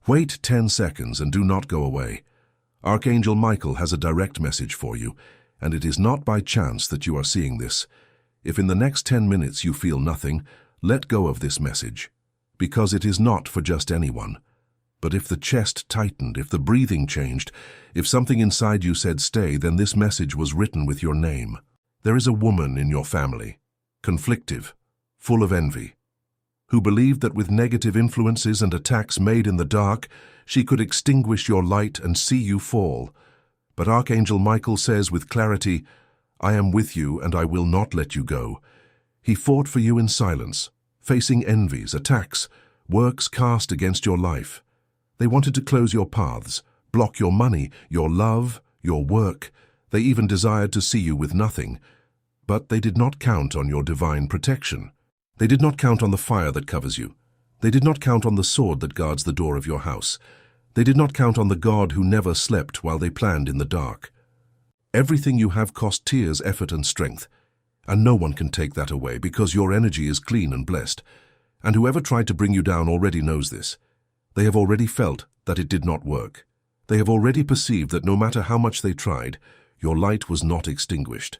Wait 10 seconds and do not go away. Archangel Michael has a direct message for you, and it is not by chance that you are seeing this. If in the next 10 minutes you feel nothing, let go of this message, because it is not for just anyone. But if the chest tightened, if the breathing changed, if something inside you said stay, then this message was written with your name. There is a woman in your family, conflictive, full of envy, who believed that with negative influences and attacks made in the dark, she could extinguish your light and see you fall. But Archangel Michael says with clarity, I am with you and I will not let you go. He fought for you in silence, facing envies, attacks, works cast against your life. They wanted to close your paths, block your money, your love, your work. They even desired to see you with nothing. But they did not count on your divine protection. They did not count on the fire that covers you. They did not count on the sword that guards the door of your house. They did not count on the God who never slept while they planned in the dark. Everything you have cost tears, effort, and strength, and no one can take that away because your energy is clean and blessed. And whoever tried to bring you down already knows this. They have already felt that it did not work. They have already perceived that no matter how much they tried, your light was not extinguished.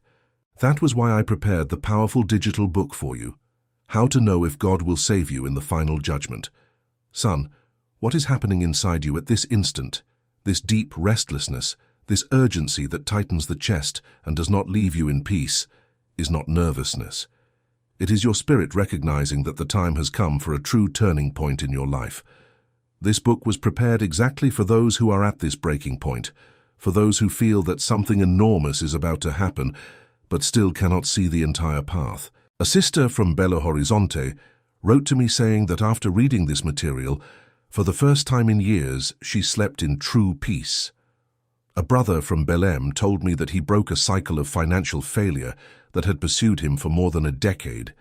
That was why I prepared the powerful digital book for you, How to Know If God Will Save You in the Final Judgment. Son, what is happening inside you at this instant, this deep restlessness, this urgency that tightens the chest and does not leave you in peace, is not nervousness. It is your spirit recognizing that the time has come for a true turning point in your life. This book was prepared exactly for those who are at this breaking point, for those who feel that something enormous is about to happen, but still cannot see the entire path. A sister from Belo Horizonte wrote to me saying that after reading this material, for the first time in years, she slept in true peace. A brother from Belém told me that he broke a cycle of financial failure that had pursued him for more than a decade.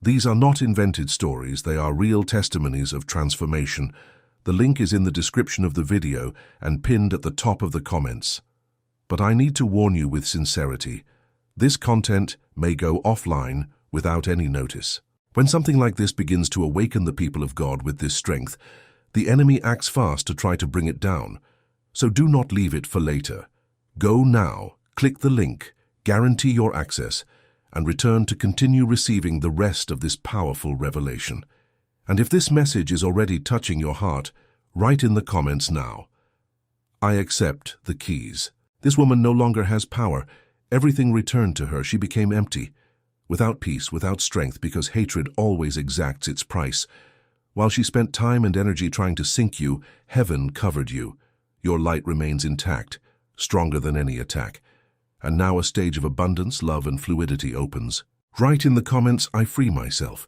These are not invented stories, they are real testimonies of transformation. The link is in the description of the video and pinned at the top of the comments. But I need to warn you with sincerity. This content may go offline without any notice. When something like this begins to awaken the people of God with this strength, the enemy acts fast to try to bring it down. So do not leave it for later. Go now, click the link, guarantee your access, and return to continue receiving the rest of this powerful revelation. And if this message is already touching your heart, write in the comments now. I accept the keys. This woman no longer has power. Everything returned to her. She became empty, without peace, without strength, because hatred always exacts its price. While she spent time and energy trying to sink you, heaven covered you. Your light remains intact, stronger than any attack. And now a stage of abundance, love, and fluidity opens. Write in the comments, I free myself,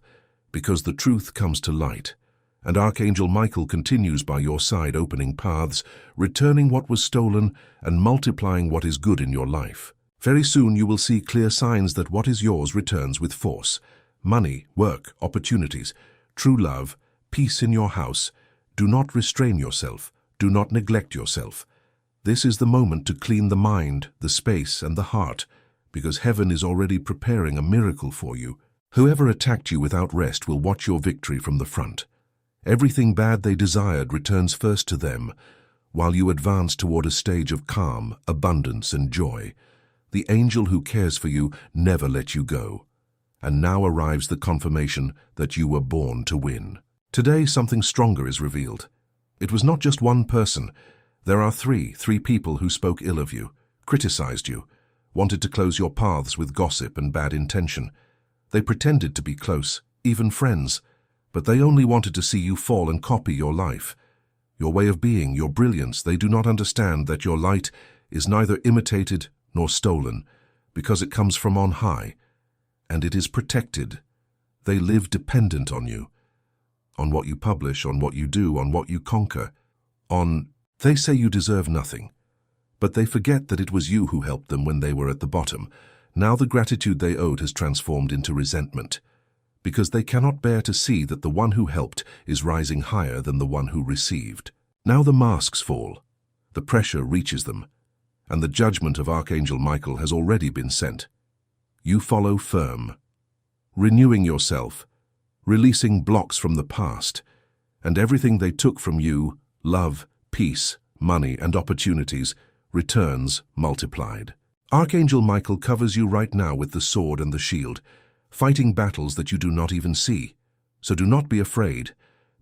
because the truth comes to light. And Archangel Michael continues by your side, opening paths, returning what was stolen, and multiplying what is good in your life. Very soon you will see clear signs that what is yours returns with force. Money, work, opportunities, true love, peace in your house. Do not restrain yourself. Do not neglect yourself. This is the moment to clean the mind, the space, and the heart, because heaven is already preparing a miracle for you. Whoever attacked you without rest will watch your victory from the front. Everything bad they desired returns first to them, while you advance toward a stage of calm, abundance, and joy. The angel who cares for you never let you go. And now arrives the confirmation that you were born to win. Today, something stronger is revealed. It was not just one person. There are three people who spoke ill of you, criticized you, wanted to close your paths with gossip and bad intention. They pretended to be close, even friends, but they only wanted to see you fall and copy your life. Your way of being, your brilliance. They do not understand that your light is neither imitated nor stolen, because it comes from on high, and it is protected. They live dependent on you, on what you publish, on what you do, on what you conquer, They say you deserve nothing, but they forget that it was you who helped them when they were at the bottom. Now the gratitude they owed has transformed into resentment, because they cannot bear to see that the one who helped is rising higher than the one who received. Now the masks fall, the pressure reaches them, and the judgment of Archangel Michael has already been sent. You follow firm, renewing yourself, releasing blocks from the past, and everything they took from you love, peace, money, and opportunities, returns multiplied. Archangel Michael covers you right now with the sword and the shield, fighting battles that you do not even see. So do not be afraid,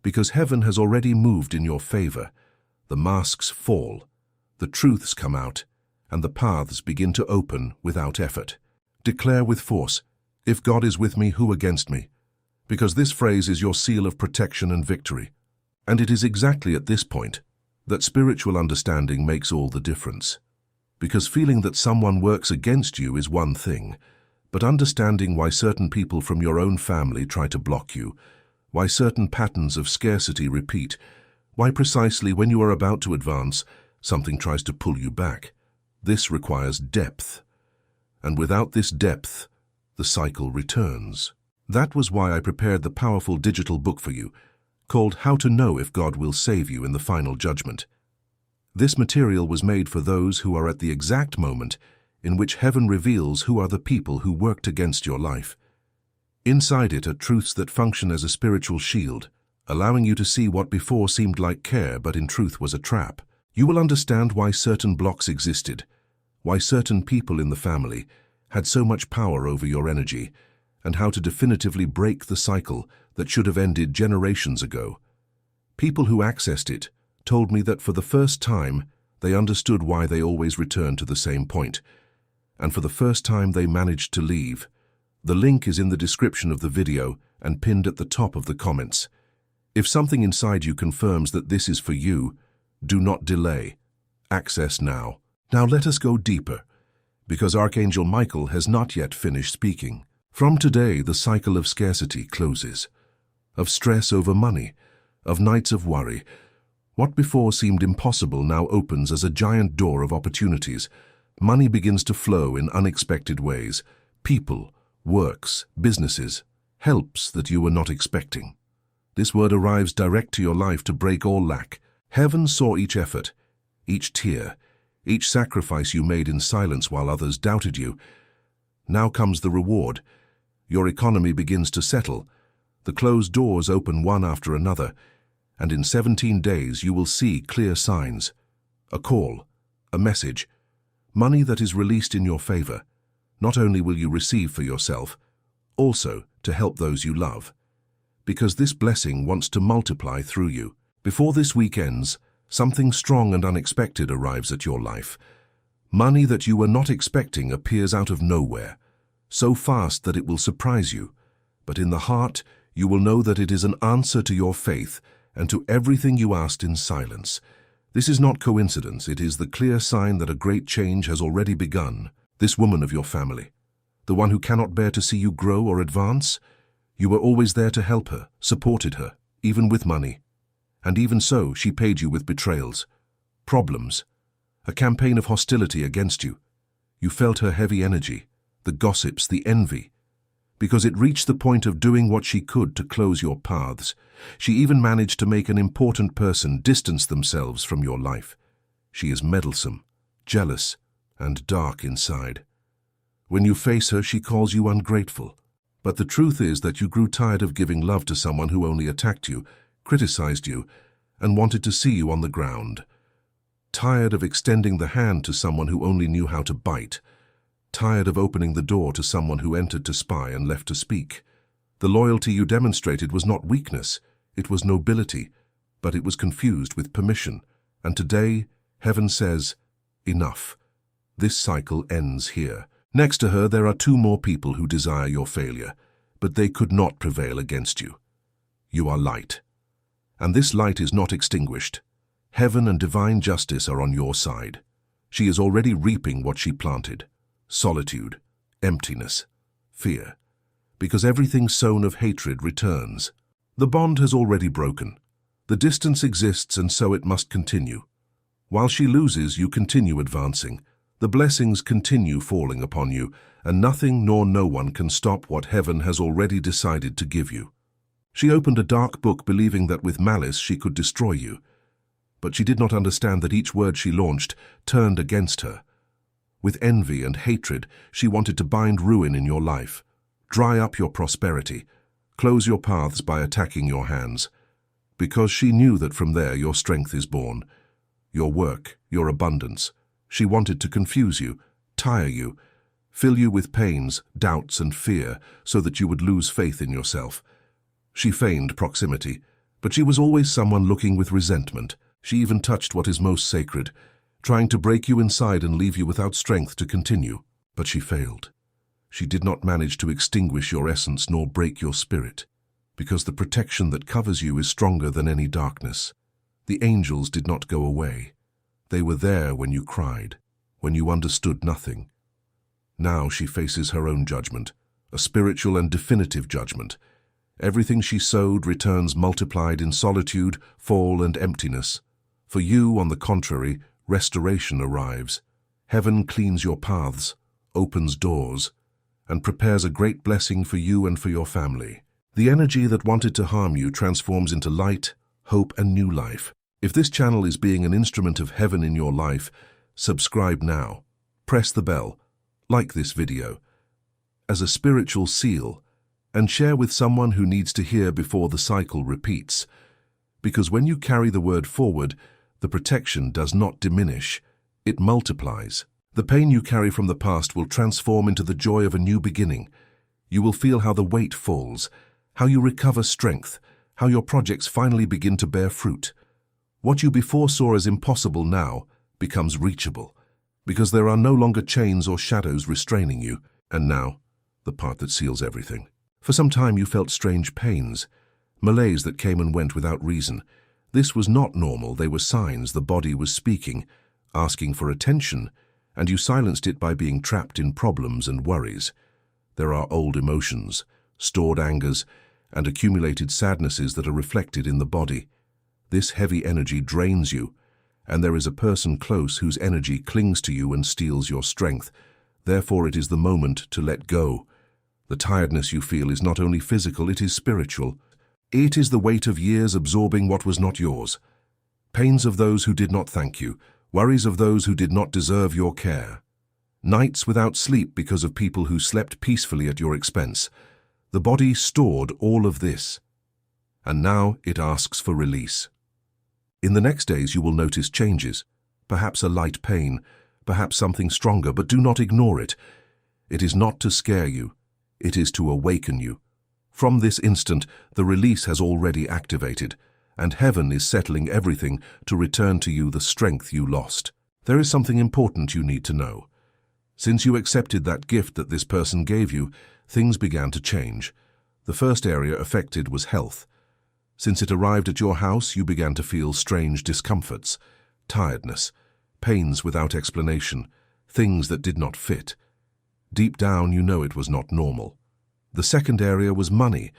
because heaven has already moved in your favor. The masks fall, the truths come out, and the paths begin to open without effort. Declare with force, "If God is with me, who against me?" Because this phrase is your seal of protection and victory. And it is exactly at this point that spiritual understanding makes all the difference. Because feeling that someone works against you is one thing, but understanding why certain people from your own family try to block you, why certain patterns of scarcity repeat, why precisely when you are about to advance, something tries to pull you back. This requires depth. And without this depth, the cycle returns. That was why I prepared the powerful digital book for you, called How to Know If God Will Save You in the Final Judgment. This material was made for those who are at the exact moment in which heaven reveals who are the people who worked against your life. Inside it are truths that function as a spiritual shield, allowing you to see what before seemed like care but in truth was a trap. You will understand why certain blocks existed, why certain people in the family had so much power over your energy, and how to definitively break the cycle that should have ended generations ago. People who accessed it told me that for the first time they understood why they always returned to the same point, and for the first time they managed to leave. The link is in the description of the video and pinned at the top of the comments. If something inside you confirms that this is for you, do not delay. Access now. Now let us go deeper, because Archangel Michael has not yet finished speaking. From today, the cycle of scarcity closes, of stress over money, of nights of worry. What before seemed impossible now opens as a giant door of opportunities. Money begins to flow in unexpected ways. People, works, businesses, helps that you were not expecting. This word arrives direct to your life to break all lack. Heaven saw each effort, each tear, each sacrifice you made in silence while others doubted you. Now comes the reward. Your economy begins to settle. The closed doors open one after another, and in 17 days you will see clear signs. A call, a message, money that is released in your favor. Not only will you receive for yourself, also to help those you love. Because this blessing wants to multiply through you. Before this week ends, something strong and unexpected arrives at your life. Money that you were not expecting appears out of nowhere, so fast that it will surprise you. But in the heart, you will know that it is an answer to your faith and to everything you asked in silence. This is not coincidence, it is the clear sign that a great change has already begun. This woman of your family, the one who cannot bear to see you grow or advance, you were always there to help her, supported her, even with money. And even so, she paid you with betrayals, problems, a campaign of hostility against you. You felt her heavy energy, the gossips, the envy, because it reached the point of doing what she could to close your paths. She even managed to make an important person distance themselves from your life. She is meddlesome, jealous, and dark inside. When you face her, she calls you ungrateful. But the truth is that you grew tired of giving love to someone who only attacked you, criticized you, and wanted to see you on the ground. Tired of extending the hand to someone who only knew how to bite. Tired of opening the door to someone who entered to spy and left to speak. The loyalty you demonstrated was not weakness, it was nobility, but it was confused with permission. And today, heaven says, enough. This cycle ends here. Next to her, there are two more people who desire your failure, but they could not prevail against you. You are light. And this light is not extinguished. Heaven and divine justice are on your side. She is already reaping what she planted. Solitude, emptiness, fear. Because everything sown of hatred returns. The bond has already broken. The distance exists and so it must continue. While she loses, you continue advancing. The blessings continue falling upon you, and nothing nor no one can stop what heaven has already decided to give you. She opened a dark book believing that with malice she could destroy you. But she did not understand that each word she launched turned against her. With envy and hatred, she wanted to bind ruin in your life, dry up your prosperity, close your paths by attacking your hands. because she knew that from there your strength is born. Your work, your abundance. She wanted to confuse you, tire you, fill you with pains, doubts, and fear, so that you would lose faith in yourself. She feigned proximity, but she was always someone looking with resentment. She even touched what is most sacred, trying to break you inside and leave you without strength to continue. But she failed. She did not manage to extinguish your essence nor break your spirit, because the protection that covers you is stronger than any darkness. The angels did not go away. They were there when you cried, when you understood nothing. Now she faces her own judgment, a spiritual and definitive judgment. Everything she sowed returns multiplied in solitude, fall, and emptiness. For you, on the contrary, restoration arrives. Heaven cleans your paths, opens doors, and prepares a great blessing for you and for your family. The energy that wanted to harm you transforms into light, hope, and new life. If this channel is being an instrument of heaven in your life, subscribe now. Press the bell, like this video, as a spiritual seal, and share with someone who needs to hear before the cycle repeats. Because when you carry the word forward, the protection does not diminish, it multiplies. The pain you carry from the past will transform into the joy of a new beginning. You will feel how the weight falls, how you recover strength, how your projects finally begin to bear fruit. What you before saw as impossible now becomes reachable, because there are no longer chains or shadows restraining you. And now, the part that seals everything. For some time you felt strange pains, malaise that came and went without reason. This was not normal. They were signs the body was speaking, asking for attention, and you silenced it by being trapped in problems and worries. There are old emotions, stored angers, and accumulated sadnesses that are reflected in the body. This heavy energy drains you, and there is a person close whose energy clings to you and steals your strength. Therefore it is the moment to let go. The tiredness you feel is not only physical, it is spiritual. It is the weight of years absorbing what was not yours. Pains of those who did not thank you, worries of those who did not deserve your care. Nights without sleep because of people who slept peacefully at your expense. The body stored all of this, and now it asks for release. In the next days you will notice changes, perhaps a light pain, perhaps something stronger, but do not ignore it. It is not to scare you, it is to awaken you. From this instant, the release has already activated, and heaven is settling everything to return to you the strength you lost. There is something important you need to know. Since you accepted that gift that this person gave you, things began to change. The first area affected was health. Since it arrived at your house, you began to feel strange discomforts, tiredness, pains without explanation, things that did not fit. Deep down, you know it was not normal. The second area was money.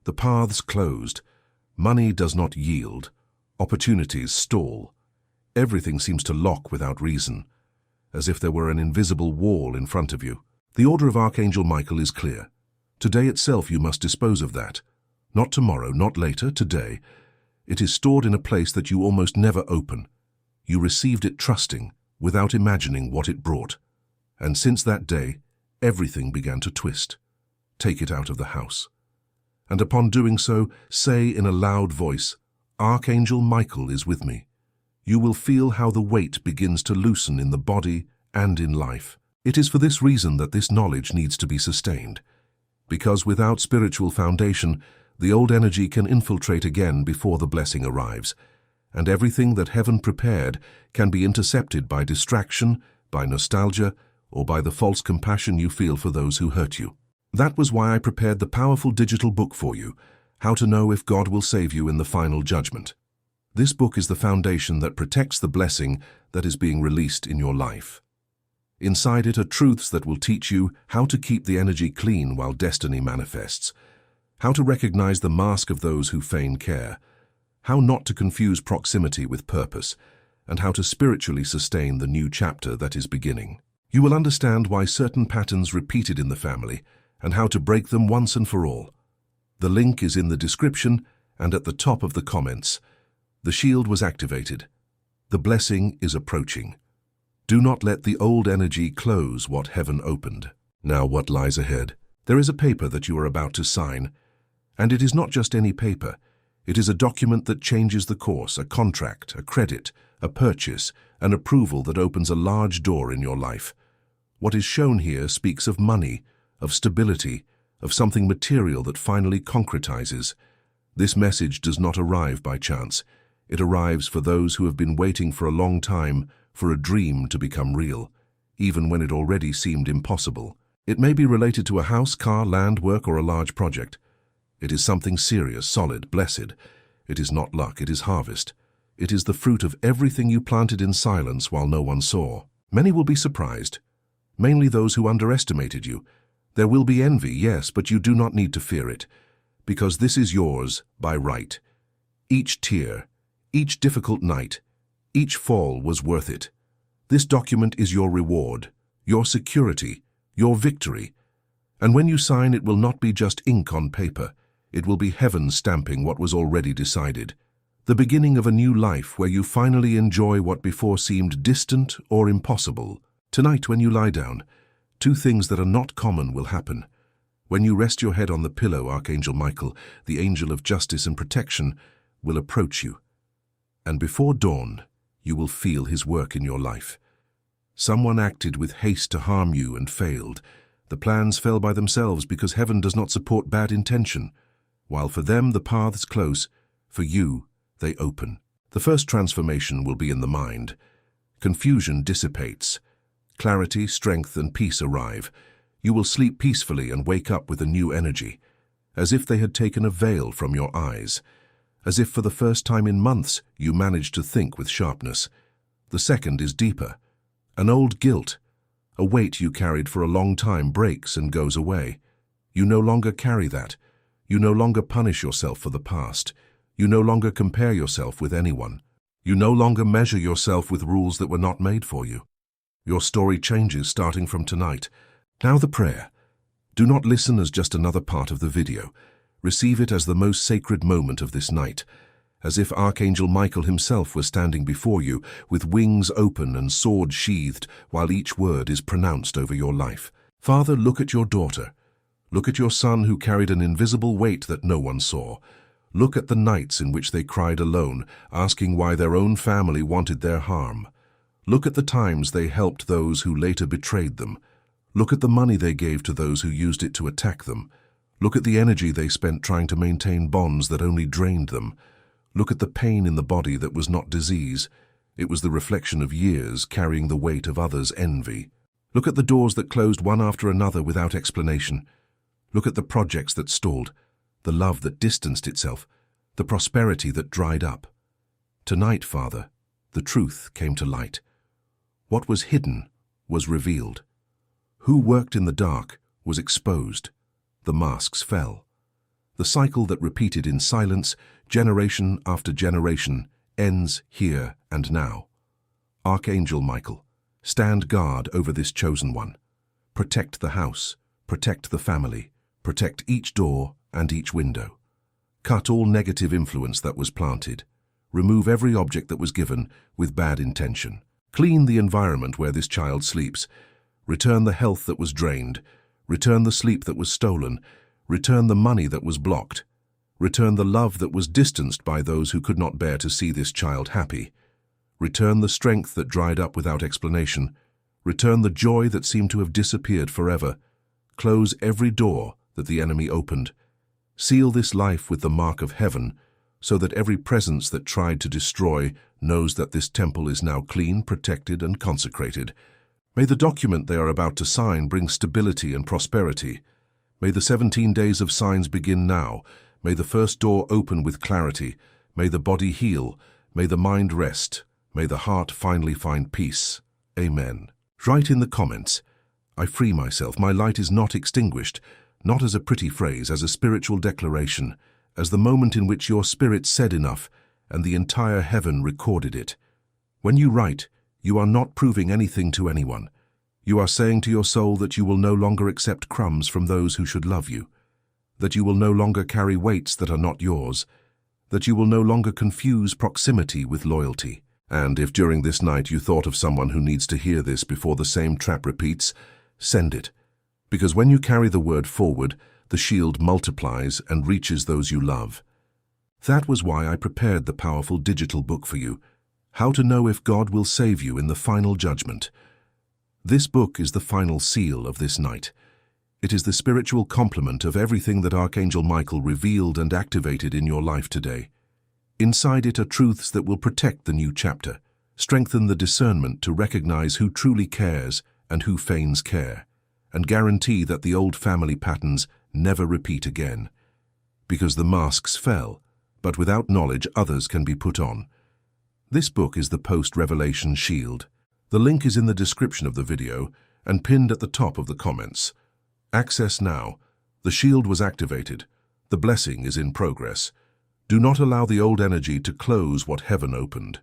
The paths closed. Money does not yield. Opportunities stall. Everything seems to lock without reason, as if there were an invisible wall in front of you. The order of Archangel Michael is clear. Today itself you must dispose of that. Not tomorrow, not later, today. It is stored in a place that you almost never open. You received it trusting, without imagining what it brought. And since that day, everything began to twist. Take it out of the house. And upon doing so, say in a loud voice, Archangel Michael is with me. You will feel how the weight begins to loosen in the body and in life. It is for this reason that this knowledge needs to be sustained. Because without spiritual foundation, the old energy can infiltrate again before the blessing arrives, and everything that heaven prepared can be intercepted by distraction, by nostalgia, or by the false compassion you feel for those who hurt you. That was why I prepared the powerful digital book for you, How to Know If God Will Save You in the Final Judgment. This book is the foundation that protects the blessing that is being released in your life. Inside it are truths that will teach you how to keep the energy clean while destiny manifests, how to recognize the mask of those who feign care, how not to confuse proximity with purpose, and how to spiritually sustain the new chapter that is beginning. You will understand why certain patterns repeated in the family and how to break them once and for all. The link is in the description and at the top of the comments. The shield was activated. The blessing is approaching. Do not let the old energy close what heaven opened. Now what lies ahead? There is a paper that you are about to sign, and it is not just any paper. It is a document that changes the course, a contract, a credit, a purchase, an approval that opens a large door in your life. What is shown here speaks of money, of stability, of something material that finally concretizes. This message does not arrive by chance. It arrives for those who have been waiting for a long time for a dream to become real, even when it already seemed impossible. It may be related to a house, car, land, work, or a large project. It is something serious, solid, blessed. It is not luck, it is harvest. It is the fruit of everything you planted in silence while no one saw. Many will be surprised, mainly those who underestimated you. There will be envy, yes, but you do not need to fear it, because this is yours by right. Each tear, each difficult night, each fall was worth it. This document is your reward, your security, your victory. And when you sign, it will not be just ink on paper. It will be heaven stamping what was already decided. The beginning of a new life where you finally enjoy what before seemed distant or impossible. Tonight, when you lie down, two things that are not common will happen. When you rest your head on the pillow, Archangel Michael, the angel of justice and protection, will approach you. And before dawn, you will feel his work in your life. Someone acted with haste to harm you and failed. The plans fell by themselves because heaven does not support bad intention. While for them the paths close, for you they open. The first transformation will be in the mind. Confusion dissipates. Clarity, strength, and peace arrive. You will sleep peacefully and wake up with a new energy, as if they had taken a veil from your eyes, as if for the first time in months you managed to think with sharpness. The second is deeper. An old guilt, a weight you carried for a long time, breaks and goes away. You no longer carry that. You no longer punish yourself for the past. You no longer compare yourself with anyone. You no longer measure yourself with rules that were not made for you. Your story changes starting from tonight. Now the prayer. Do not listen as just another part of the video. Receive it as the most sacred moment of this night, as if Archangel Michael himself was standing before you, with wings open and sword sheathed, while each word is pronounced over your life. Father, look at your daughter. Look at your son who carried an invisible weight that no one saw. Look at the nights in which they cried alone, asking why their own family wanted their harm. Look at the times they helped those who later betrayed them. Look at the money they gave to those who used it to attack them. Look at the energy they spent trying to maintain bonds that only drained them. Look at the pain in the body that was not disease. It was the reflection of years carrying the weight of others' envy. Look at the doors that closed one after another without explanation. Look at the projects that stalled, the love that distanced itself, the prosperity that dried up. Tonight, Father, the truth came to light. What was hidden was revealed. Who worked in the dark was exposed. The masks fell. The cycle that repeated in silence, generation after generation, ends here and now. Archangel Michael, stand guard over this chosen one. Protect the house, protect the family, protect each door and each window. Cut all negative influence that was planted. Remove every object that was given with bad intention. Clean the environment where this child sleeps. Return the health that was drained. Return the sleep that was stolen. Return the money that was blocked. Return the love that was distanced by those who could not bear to see this child happy. Return the strength that dried up without explanation. Return the joy that seemed to have disappeared forever. Close every door that the enemy opened. Seal this life with the mark of heaven, so that every presence that tried to destroy knows that this temple is now clean, protected, and consecrated. May the document they are about to sign bring stability and prosperity. May the 17 days of signs begin now. May the first door open with clarity. May the body heal. May the mind rest. May the heart finally find peace. Amen. Write in the comments, I free myself. My light is not extinguished, not as a pretty phrase, as a spiritual declaration, as the moment in which your spirit said enough and the entire heaven recorded it. When you write, you are not proving anything to anyone. You are saying to your soul that you will no longer accept crumbs from those who should love you, that you will no longer carry weights that are not yours, that you will no longer confuse proximity with loyalty. And if during this night you thought of someone who needs to hear this before the same trap repeats, send it. Because when you carry the word forward, the shield multiplies and reaches those you love. That was why I prepared the powerful digital book for you, How to Know If God Will Save You in the Final Judgment. This book is the final seal of this night. It is the spiritual complement of everything that Archangel Michael revealed and activated in your life today. Inside it are truths that will protect the new chapter, strengthen the discernment to recognize who truly cares and who feigns care, and guarantee that the old family patterns never repeat again. Because the masks fell, but without knowledge others can be put on. This book is the post-revelation shield. The link is in the description of the video and pinned at the top of the comments. Access now. The shield was activated. The blessing is in progress. Do not allow the old energy to close what heaven opened.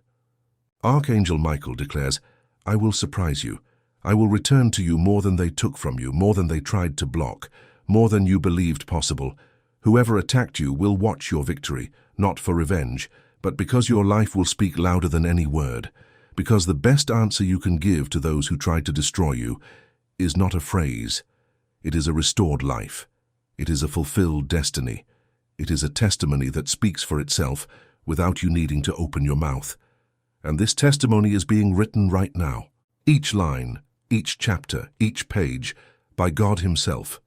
Archangel Michael declares, I will surprise you. I will return to you more than they took from you, more than they tried to block, more than you believed possible. Whoever attacked you will watch your victory, not for revenge, but because your life will speak louder than any word, because the best answer you can give to those who tried to destroy you is not a phrase. It is a restored life. It is a fulfilled destiny. It is a testimony that speaks for itself without you needing to open your mouth. And this testimony is being written right now. Each line, each chapter, each page, by God Himself.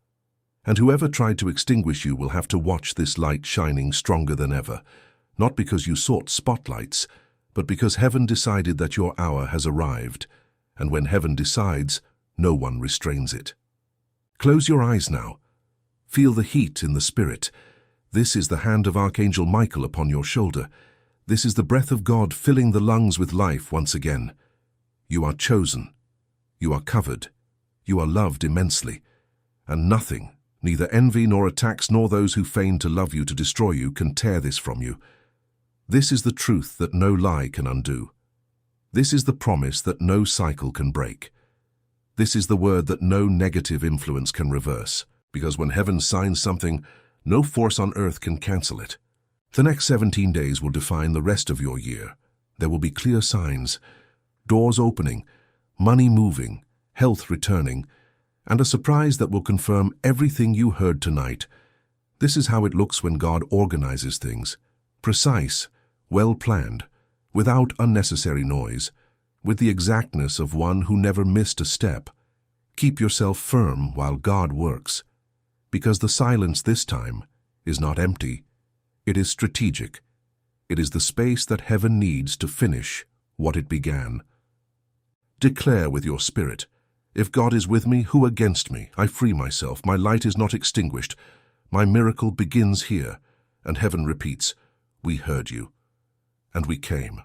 And whoever tried to extinguish you will have to watch this light shining stronger than ever, not because you sought spotlights, but because heaven decided that your hour has arrived, and when heaven decides, no one restrains it. Close your eyes now. Feel the heat in the spirit. This is the hand of Archangel Michael upon your shoulder. This is the breath of God filling the lungs with life once again. You are chosen. You are covered. You are loved immensely. And nothing, neither envy nor attacks nor those who feign to love you to destroy you, can tear this from you. This is the truth that no lie can undo. This is the promise that no cycle can break. This is the word that no negative influence can reverse, because when heaven signs something, no force on earth can cancel it. The next 17 days will define the rest of your year. There will be clear signs, doors opening, money moving, health returning, and a surprise that will confirm everything you heard tonight. This is how it looks when God organizes things. Precise, well-planned, without unnecessary noise, with the exactness of one who never missed a step. Keep yourself firm while God works, because the silence this time is not empty. It is strategic. It is the space that heaven needs to finish what it began. Declare with your spirit, if God is with me, who against me? I free myself. My light is not extinguished. My miracle begins here. And heaven repeats, we heard you, and we came.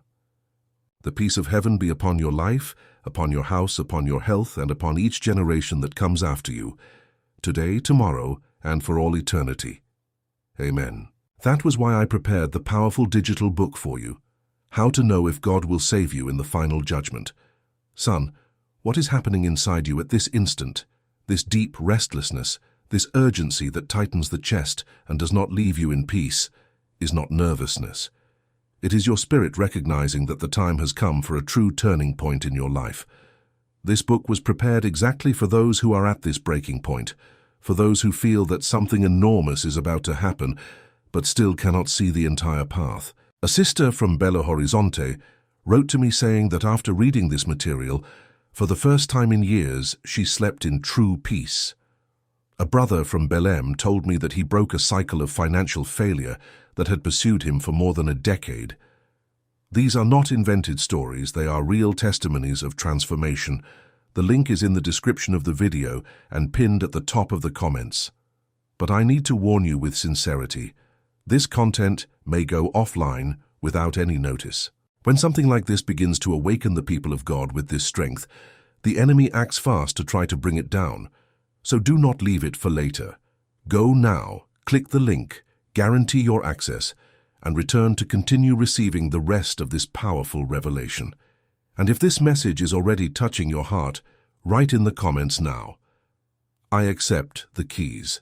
The peace of heaven be upon your life, upon your house, upon your health, and upon each generation that comes after you, today, tomorrow, and for all eternity. Amen. That was why I prepared the powerful digital book for you, How to Know If God Will Save You in the Final Judgment. Son, what is happening inside you at this instant, this deep restlessness, this urgency that tightens the chest and does not leave you in peace, is not nervousness. It is your spirit recognizing that the time has come for a true turning point in your life. This book was prepared exactly for those who are at this breaking point, for those who feel that something enormous is about to happen, but still cannot see the entire path. A sister from Belo Horizonte wrote to me saying that after reading this material, for the first time in years, she slept in true peace. A brother from Belém told me that he broke a cycle of financial failure that had pursued him for more than a decade. These are not invented stories, they are real testimonies of transformation. The link is in the description of the video and pinned at the top of the comments. But I need to warn you with sincerity. This content may go offline without any notice. When something like this begins to awaken the people of God with this strength, the enemy acts fast to try to bring it down. So do not leave it for later. Go now, click the link, guarantee your access, and return to continue receiving the rest of this powerful revelation. And if this message is already touching your heart, write in the comments now, I accept the keys.